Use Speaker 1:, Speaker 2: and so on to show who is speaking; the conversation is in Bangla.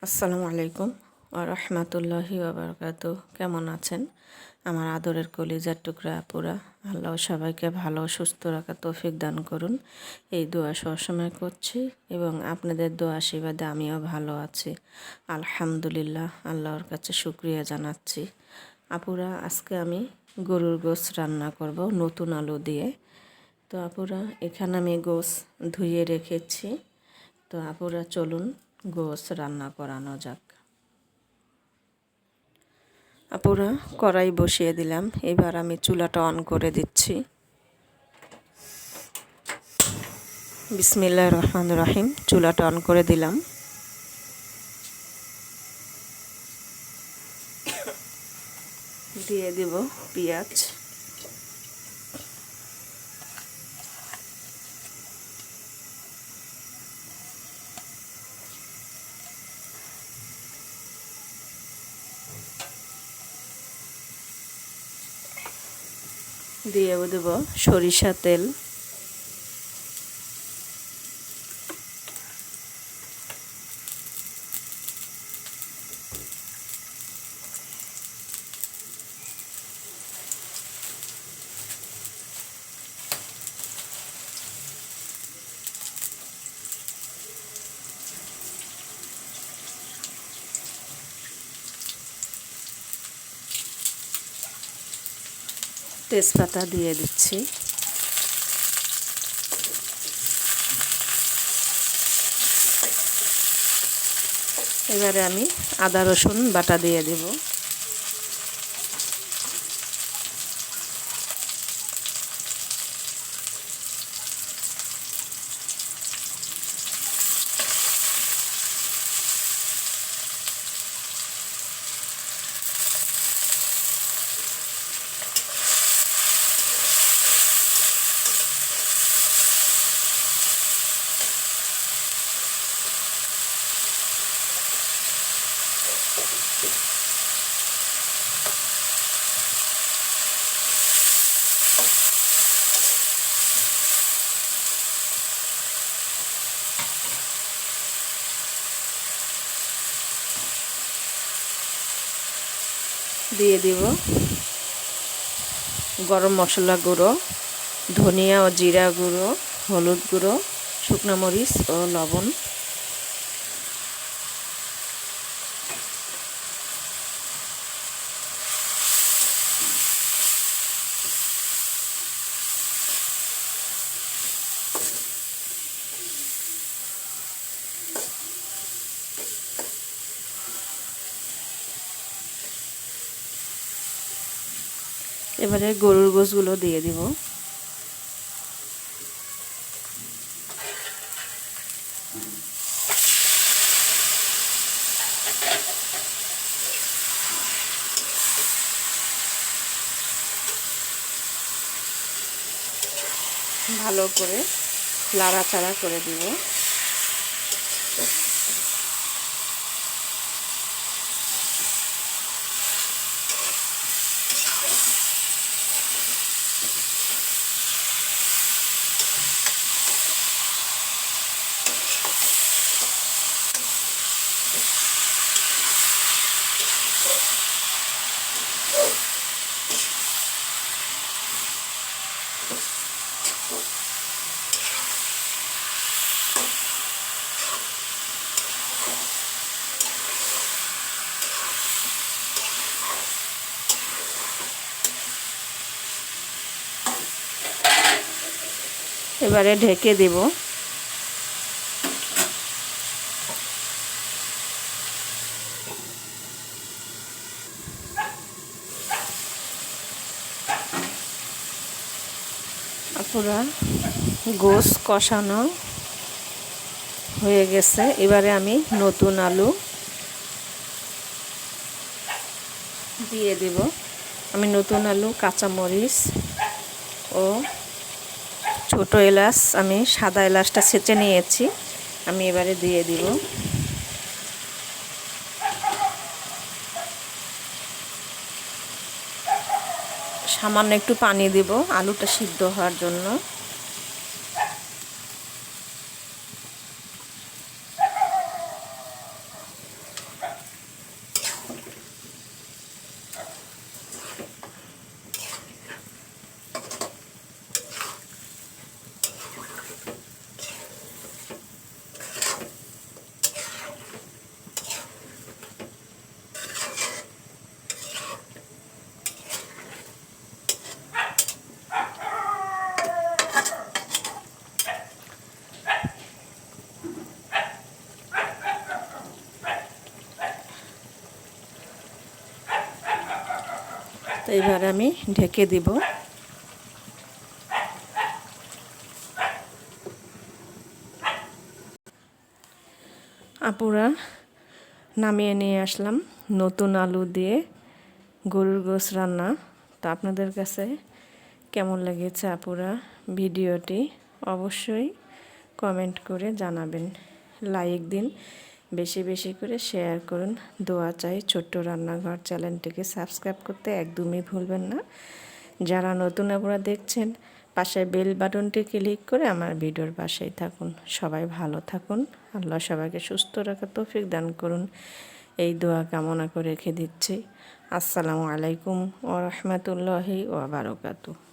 Speaker 1: আসসালামু আলাইকুম ওয়া রাহমাতুল্লাহি ওয়া বারাকাতুহু। কেমন আছেন আমার আদরের কলিজার টুকরা আপুরা? আল্লাহ সবাইকে ভালো সুস্থ রাখার তৌফিক দান করুন, এই দোয়া সবসময় করছি এবং আপনাদের দোয়া আশীর্বাদে আমিও ভালো আছি আলহামদুলিল্লাহ। আল্লাহর কাছে শুকরিয়া জানাচ্ছি। আপুরা, আজকে আমি গরুর গোশত রান্না করব নতুন আলু দিয়ে। তো আপুরা, এখানে আমি গোশত ধুয়ে রেখেছি। তো আপুরা চলুন গোশত রান্না করানো যাক। আপুরা, কড়াই বসিয়ে দিলাম। এবার আমি চুলাটা অন করে দিচ্ছি। বিসমিল্লাহির রহমানির রহিম। চুলাটা অন করে দিলাম। দিয়ে দিব পেঁয়াজ, দিয়ে দেব সরিষা তেল, তেজপাতা দিয়ে দিচ্ছি। এবারে আমি আদা রসুন বাটা দিয়ে দেব। দিয়ে দিব গরম মশলা গুঁড়ো, ধনিয়া ও জিরা গুঁড়ো, হলুদ গুঁড়ো, শুকনো মরিচ ও লবণ। এবারে গরুর গোশতগুলো দিয়ে দিব। ভালো করে নাড়াচাড়া করে দিব। এবারে ঢেকে দেব। আপুরা, গোশত কষানো হয়ে গেছে। এবারে আমি নতুন আলু দিয়ে দেব। আমি নতুন আলু, কাঁচামরিচ ও ছোট এলাচ, আমি সাদা এলাচটা ছেঁচে নিয়েছি, আমি এবারে দিয়ে দিব। সামান্য একটু পানি দিব আলুটা সিদ্ধ হওয়ার জন্য। এবার আমি ঢেকে দিব। আপুরা, নামিয়ে নিয়ে আসলাম নতুন আলু দিয়ে গরুর গোশ রান্না। তো আপনাদের কাছে কেমন লেগেছে আপুরা ভিডিওটি অবশ্যই কমেন্ট করে জানাবেন, লাইক দিন, বেশি বেশি করে শেয়ার করুন। দোয়া চাই। ছোট্ট রান্নাঘর চ্যানেলটিকে সাবস্ক্রাইব করতে একদমই ভুলবেন না। যারা নতুন আপুরা দেখছেন, পাশে বেল বাটনটি ক্লিক করে আমার ভিডিওর পাশেই থাকুন। সবাই ভালো থাকুন, আল্লাহ সবাইকে সুস্থ রাখার তৌফিক দান করুন, এই দোয়া কামনা করে রেখে দিচ্ছি। আসসালামু আলাইকুম ওয়া রাহমাতুল্লাহি ওয়া বারাকাতুহু।